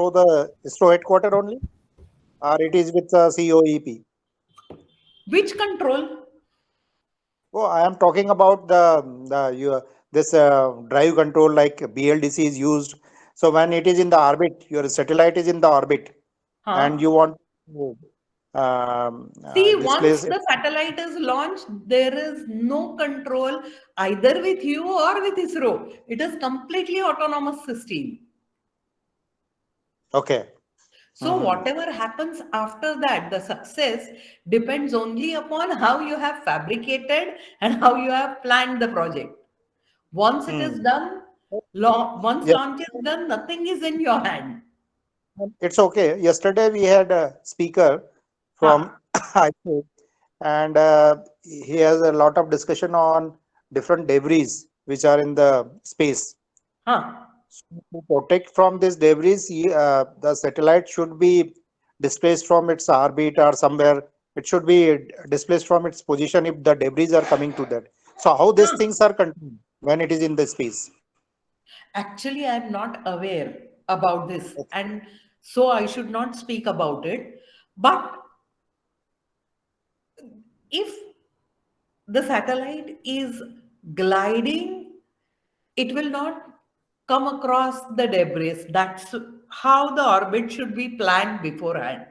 through the ISRO headquarter only, or it is with COEP? Which control? Oh, I am talking about this drive control like BLDC is used. So when it is in the orbit, your satellite is in the orbit, and Huh? you want to See, once displace it. the satellite is launched, there is no control either with you or with ISRO. It is completely autonomous system. Okay. So Hmm. whatever happens after that, the success depends only upon how you have fabricated and how you have planned the project. Once it is Hmm. done, once Yes, launch is done, nothing is in your hand. it's okay. Yesterday we had a speaker from Huh, ISRO, and he has a lot of discussion on different debris which are in the space. huh. So to protect from this debris, the satellite should be displaced from its orbit or somewhere. It should be displaced from its position if the debris are coming to that. So how these Huh. things are controlled when it is in the space? Actually, I'm not aware about this, and so I should not speak about it. But if the satellite is gliding, it will not come across the debris. That's how the orbit should be planned beforehand.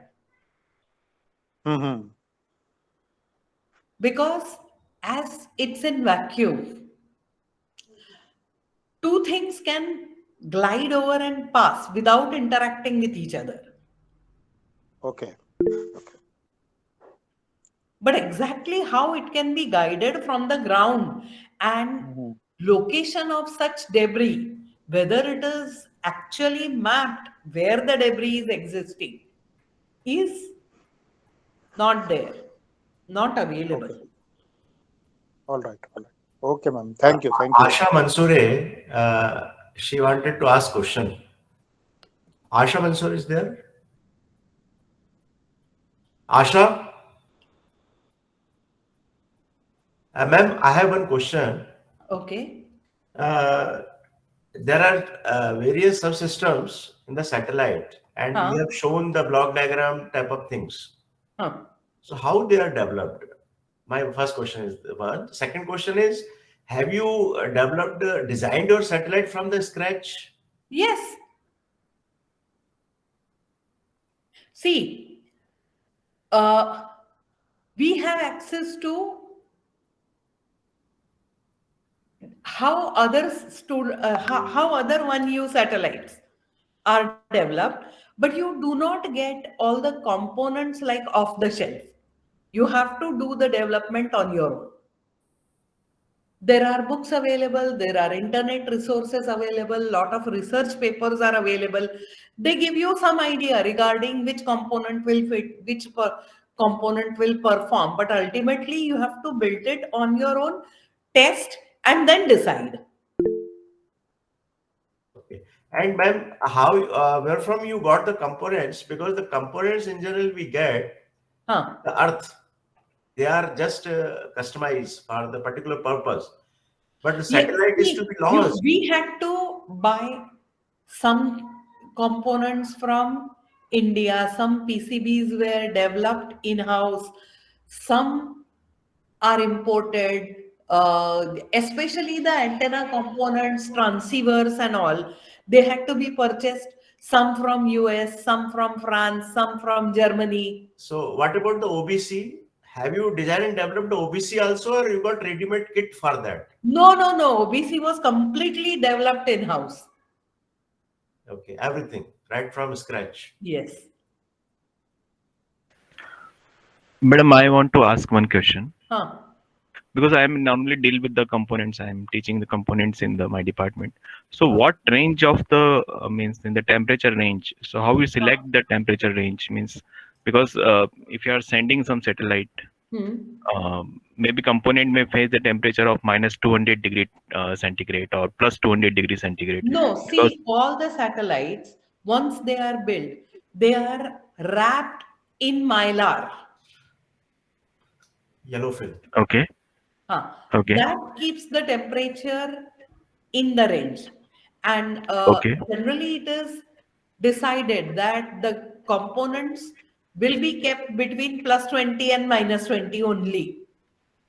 Hmm. Because as it's in vacuum, two things can glide over and pass without interacting with each other. Okay. But exactly how it can be guided from the ground and Mhm. location of such debris, whether it is actually mapped where the debris is existing, is not there, not available. Okay. All right. All right. Okay, ma'am. Thank you. Thank you very Asha much. Mansoore, she wanted to ask question. Asha Mansoor is there? Asha, ma'am, I have one question. Okay. Uh, there are various subsystems in the satellite, and you Huh? have shown the block diagram type of things. Huh? So how they are developed? My first question is the one. Second question is, have you developed, designed your satellite from the scratch? Yes. See, uh, we have access to how how other one use satellites are developed, but you do not get all the components like off the shelf. You have to do the development on your own. There are books available, there are internet resources available, lot of research papers are available. They give you some idea regarding which component will fit, component will perform, but ultimately you have to build it on your own, test, and then decide. Okay. And ma'am, how, where from you got the components? Because the components in general we get Huh? the earth, they are just customized for the particular purpose. But the Yeah, satellite is to see, be launched. we had to buy some components from India. Some PCBs were developed in-house. Some are imported, especially the antenna components, transceivers and all. They had to be purchased, some from US, some from France, some from Germany. So what about the OBC? Have you designed and developed the OBC also, or you got ready-made kit for that? No, no, no. BC was completely developed in-house. Okay, everything right from scratch. Yes. Madam, I want to ask one question Huh. because I am normally deal with the components. I am teaching the components in the my department. So, what range of the means in the temperature range? So, how you select the temperature range means because if you are sending some satellite, Hmm. maybe component may face the temperature of minus 200 degree centigrade or plus 200 degree centigrade No, because see, all the satellites, once they are built, they are wrapped in mylar. Yellow film. okay, Huh. okay, That keeps the temperature in the range. And okay, generally, it is decided that the components will be kept between plus 20 and minus 20 only.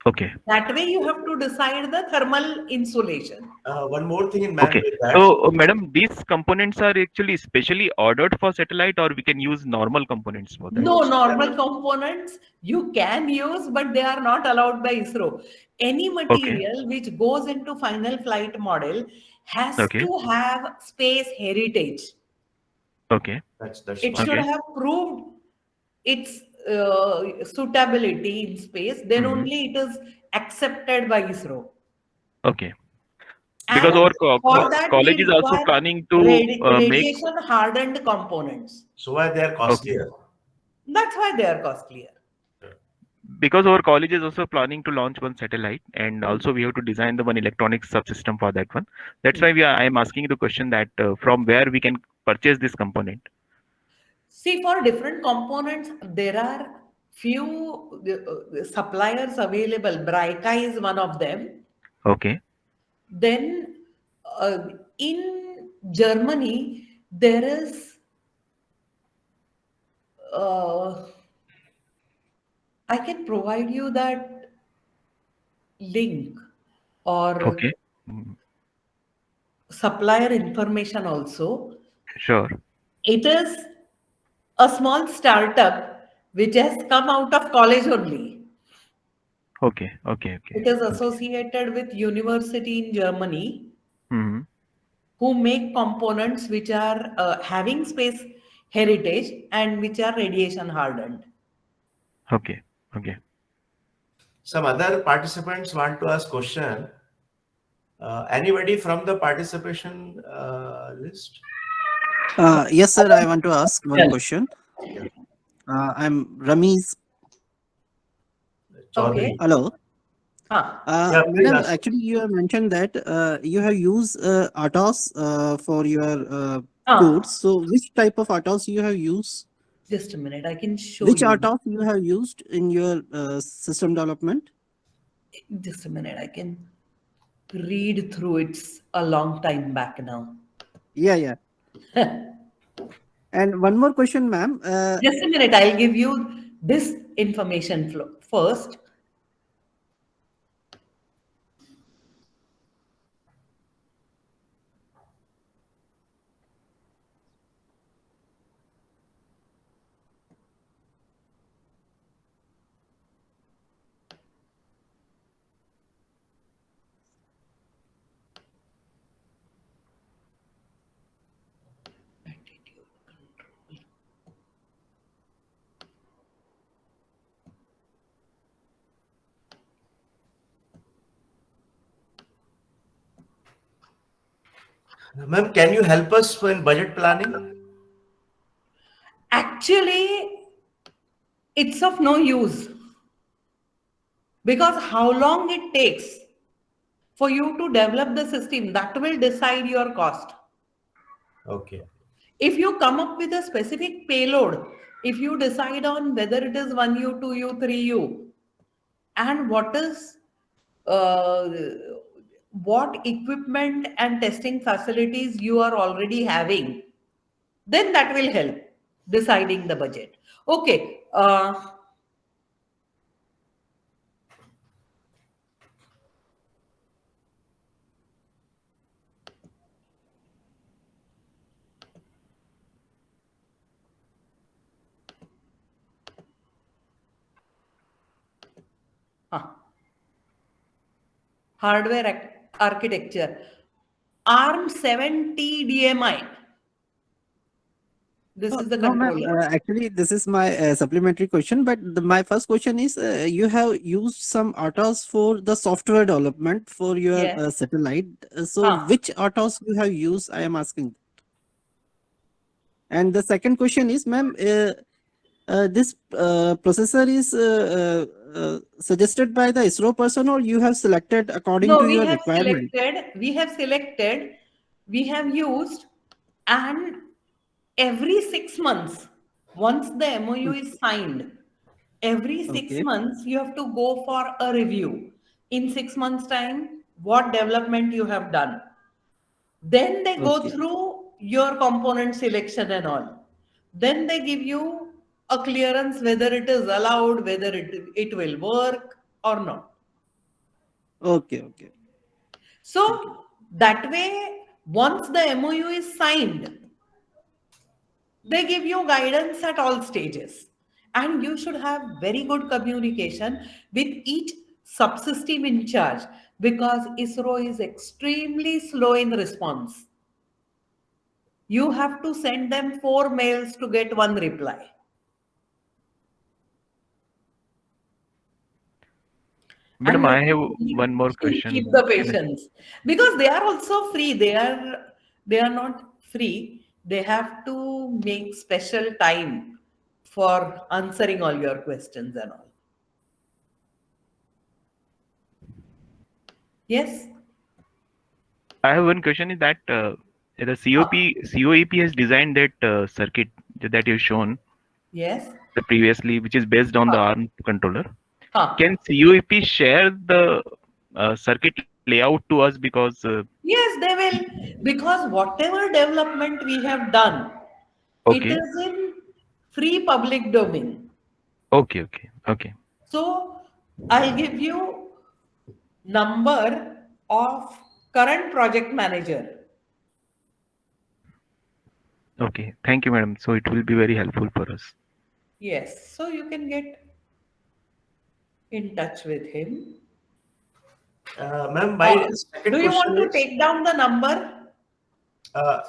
Okay. That way, you have to decide the thermal insulation. One more thing in man Okay. with that. So, madam, these components are actually specially ordered for satellite, or we can use normal components for that? No, normal components you can use, but they are not allowed by ISRO. Any Okay. material which goes into final flight model has Okay. to have space heritage. Okay. That's It smart. should Okay. have proved its suitability in space, then Hmm. only it is accepted by ISRO. Okay. Because And our for that, college we is also require planning to make. radiation hardened components. So why they are Okay. costlier? That's why they are costlier. Because our college is also planning to launch one satellite, and also we have to design the one electronic subsystem for that one. That's why I am asking you the question that from where we can purchase this component. See, for different components, there are few suppliers available. Bryca is one of them. Okay. Then in Germany, there is, uh, I can provide you that link or Okay. Mm, supplier information also. sure. It is a small startup which has come out of college only. Okay. Okay. Okay. It is Okay. associated with university in Germany Hmm. who make components which are having space heritage and which are radiation hardened. Okay. Okay. Some other participants want to ask question. Anybody from the participation list? Yes, sir. I want to ask one Yes. question. Yeah. I'm Ramiz. Okay. Chaudhary. Hello. Huh. Yeah, please Madam, ask. actually, you have mentioned that you have used ATOS for your codes. Ah, So, which type of ATOS you have used? just a minute. I can show Which you. ATOS you have used in your system development? Just a minute. I can read through. It's a long time back now. Yeah, yeah. And one more question, ma'am. Just a minute. I'll give you this information first. Ma'am, can you help us in budget planning? Actually, it's of no use because how long it takes for you to develop the system, that will decide your cost. Okay. If you come up with a specific payload, if you decide on whether it is 1U, 2U, 3U, and uh, what equipment and testing facilities you are already having, then that will help deciding the budget. Okay. Huh. Hardware architecture. ARM 7T DMI. This is the No, ma'am. controller. Actually, this is my supplementary question. But my first question is you have used some ATOS for the software development for your Yes. satellite. So, Huh. which ATOS you have used? I am asking. And the second question is, ma'am, this processor is suggested by the ISRO person, or you have selected according No, to your requirement? we have used, and every 6 months, once the MOU is signed, every six Okay. months you have to go for a review. In 6 months' time, what development you have done. Then they go Okay. through your component selection and all. Then they give you a clearance whether it is allowed, whether it will work or not. Okay, okay. Okay. So that way, once the MOU is signed, they give you guidance at all stages. And you should have very good communication with each subsystem in charge, because ISRO is extremely slow in response. You have to send them 4 mails to get one reply. Madam, And you I have have to one more keep question. the Can I? patience, because they are also free. They are not free. They have to make special time for answering all your questions and all. Yes. I have one question is that the COEP has designed that circuit that you've shown Yes. the previously, which is based on the Huh. ARM controller. Huh. Can COEP share the circuit layout to us? Because Yes, they will, because whatever development we have done, it okay, is in free public domain. okay, So I'll give you number of current project manager. okay. Thank you, madam. So it will be very helpful for us. Yes, so you can get in touch with him. Ma'am, Uh, my second do you question want to is, take down the number?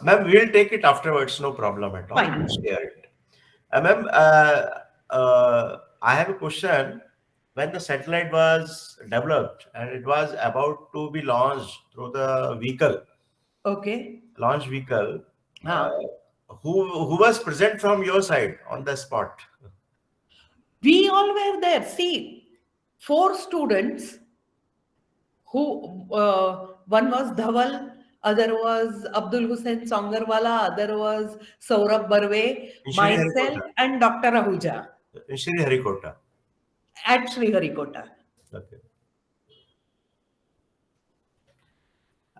ma'am, we'll take it afterwards, no problem at all. We'll Fine. share it. Ma'am, I have a question. When the satellite was developed and it was about to be launched through the vehicle, Okay. launch vehicle, Huh. who was present from your side on the spot? We all were there. See, 4 students who one was Dhaval, other was Abdul Hussain Songarwala, other was Saurabh Barve, In Shri myself, Harikota. and Dr. Ahuja In Shri Harikota. at Sriharikota. Okay.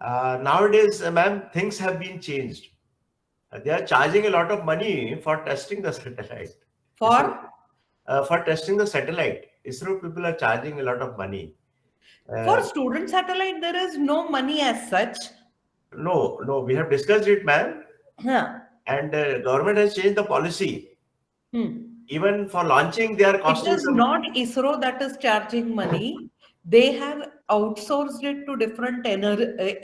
Nowadays, ma'am, things have been changed. They are charging a lot of money for testing the satellite. ISRO, For for testing the satellite, ISRO people are charging a lot of money. for Uh, student satellite, there is no money as such. no, no, we have discussed it, ma'am, Huh. and government has changed the policy. Hmm. Even for launching, they are It costing is some. not ISRO that is charging money. They have outsourced it to different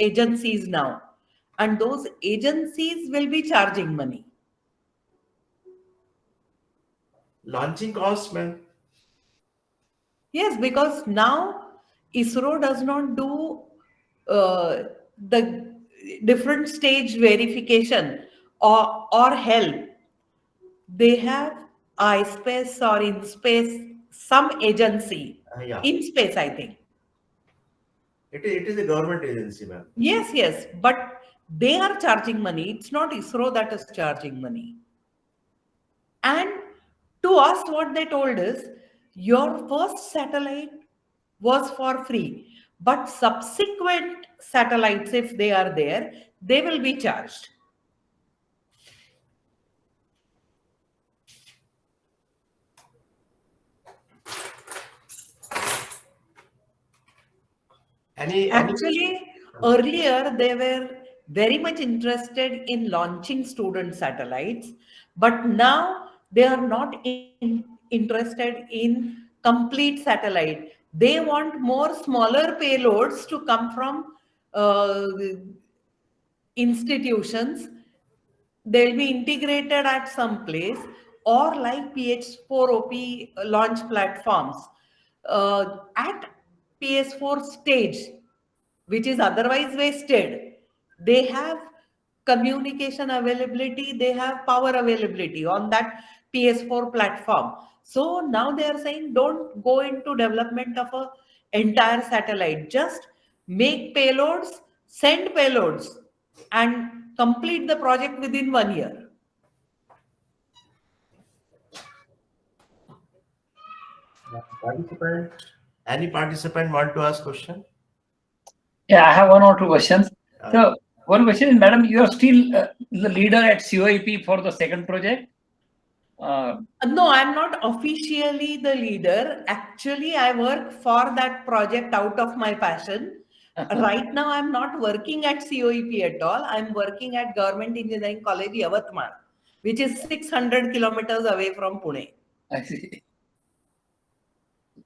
agencies now. And those agencies will be charging money. Launching costs, ma'am. Yes, because now ISRO does not do the different stage verification or help. They have iSpace or InSpace, some agency. Yeah, InSpace, I think. it is a government agency, ma'am. Yes, yes, but they are charging money. It's not ISRO that is charging money. And to us, what they told is your first satellite was for free, but subsequent satellites, if they are there, they will be charged. Any question? Actually, earlier they were very much interested in launching student satellites, but now they are not interested in complete satellite. They want more smaller payloads to come from uh, institutions. They'll be integrated at some place, or like PH4OP launch platforms at PS4 stage, which is otherwise wasted. They have communication availability, they have power availability on that PS4 platform. So now they are saying don't go into development of a entire satellite. Just make payloads, send payloads, and complete the project within 1 year. Participant? Any participant want to ask question? Yeah, I have one or two questions. Uh, So one question is, madam, you are still the leader at COEP for the second project? No, I'm not officially the leader. Actually, I work for that project out of my passion. Right now, I'm not working at COEP at all. I'm working at Government Engineering College, Yavatmal, which is 600 kilometers away from Pune. I see.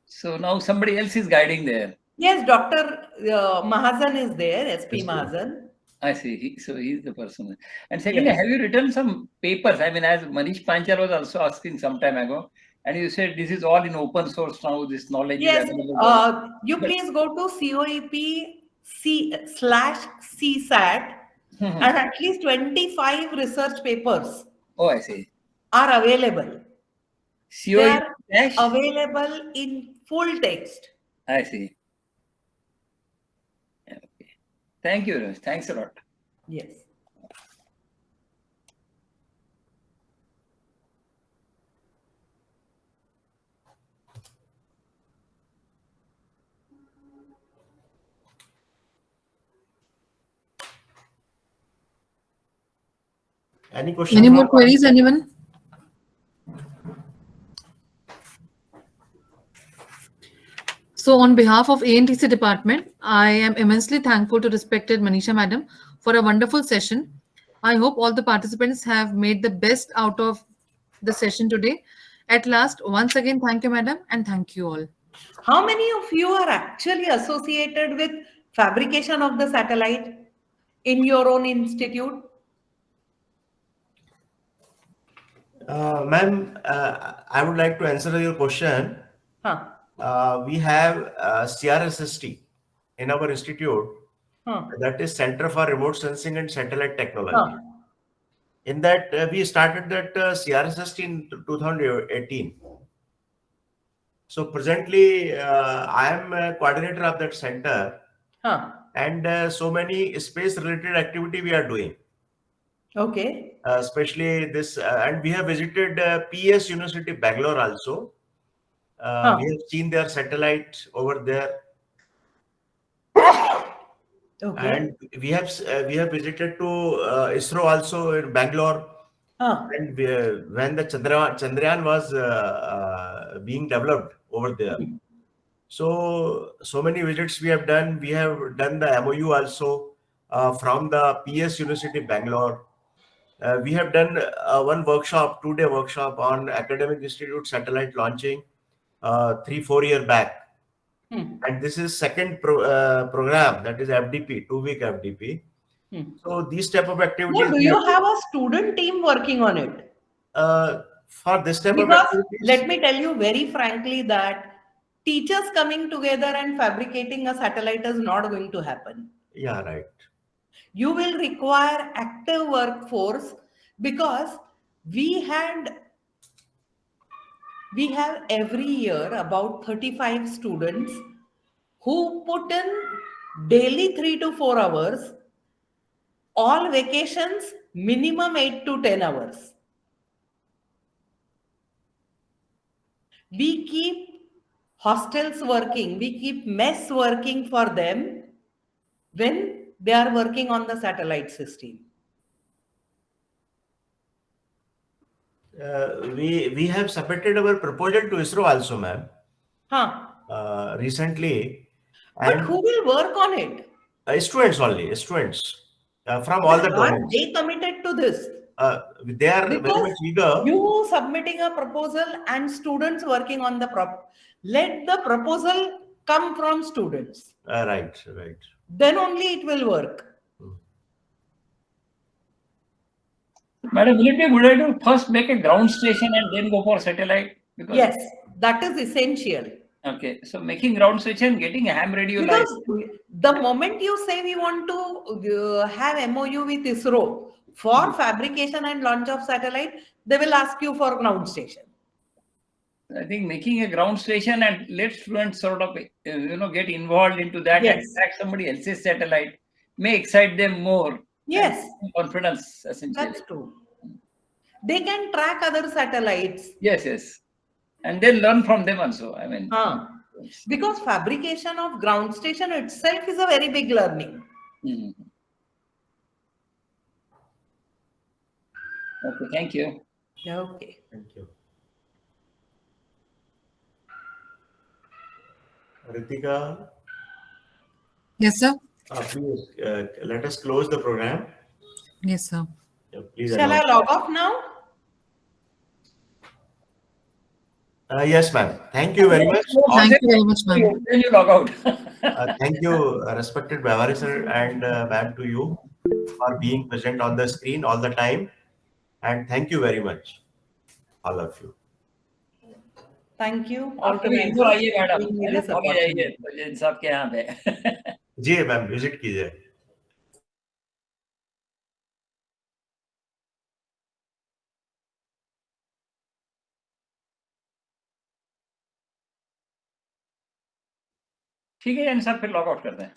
So now somebody else is guiding there. Yes, Dr. Mahajan is there, SP Mahajan. I see. So he's the person. And secondly, Yes. have you written some papers? I mean, as Manish Panchal was also asking some time ago, and you said this is all in open source now. This knowledge Yes, is available. you please go to COEP/CSAT, and at least 25 research papers Oh, I see. are available. They COEP are dash? available in full text. I see. Yeah, okay. Thank you. Ramesh. Thanks a lot. Yes. Any questions? Any more queries, anyone? So on behalf of ANTC department, I am immensely thankful to respected Manisha madam for a wonderful session. I hope all the participants have made the best out of the session today. At last, once again, thank you madam and thank you all. How many of you are actually associated with fabrication of the satellite in your own institute? Ma'am, I would like to answer your question. Huh. We have CRSST in our institute. Huh. That is Center for Remote Sensing and Satellite Technology. Huh. In that, we started that CRSST in 2018. So presently, I am a coordinator of that center, Huh. and so many space-related activity we are doing. Okay. Especially this, and we have visited PS University Bangalore also. We have seen their satellite over there. Okay. And we have visited to ISRO also in Bangalore. And when the Chandrayaan was being developed over there. So many visits we have done. We have done the MOU also from the PS University Bangalore. We have done one workshop, 2-day workshop on Academic Institute satellite launching 3-4 years back. And this is second program, that is FDP, 2-week FDP. So these type of activities. No, do you have a student team working on it? For this type of Because activities? let me tell you very frankly that teachers coming together and fabricating a satellite is not going to happen. Yeah, right. You will require active workforce because we have every year about 35 students who put in daily 3 to 4 hours, all vacations minimum 8 to 10 hours. We keep hostels working, we keep mess working for them when they are working on the satellite system. We have submitted our proposal to ISRO also, ma'am. Recently. But who will work on it? Students only, students from all the domains. Are they committed to this? They are very much eager. You submitting a proposal and students working on the let the proposal come from students. Right. Then only it will work. Madam, will it be a good idea to first make a ground station and then go for satellite? Because yes, that is essential. Okay, so making ground station, getting a ham radio. Because the moment you say we want to have MOU with ISRO for fabrication and launch of satellite, they will ask you for ground station. I think making a ground station and let students sort of get involved into that and track somebody else's satellite may excite them more. Yes, confidence essentially. That's true. They can track other satellites. Yes, and then learn from them also. I mean, because fabrication of ground station itself is a very big learning. Okay, thank you. Okay. Thank you. Ritika, Yes, sir. please let us close the program. Yes, sir. Please Shall I announce. log off now? Yes, ma'am. Thank you very much. Thank you very much, ma'am. Then you log out. Thank you, respected Bhavani sir, and ma'am, to you for being present on the screen all the time. And thank you very much, all of you. Thank you, आप कभी Indore organizers, आइए for madam, giving me है ना, this कभी आइए opportunity. President साहब के यहाँ पे. जी मैम, विजिट कीजिए. ठीक है, यानी साहब फिर लॉग आउट करते हैं.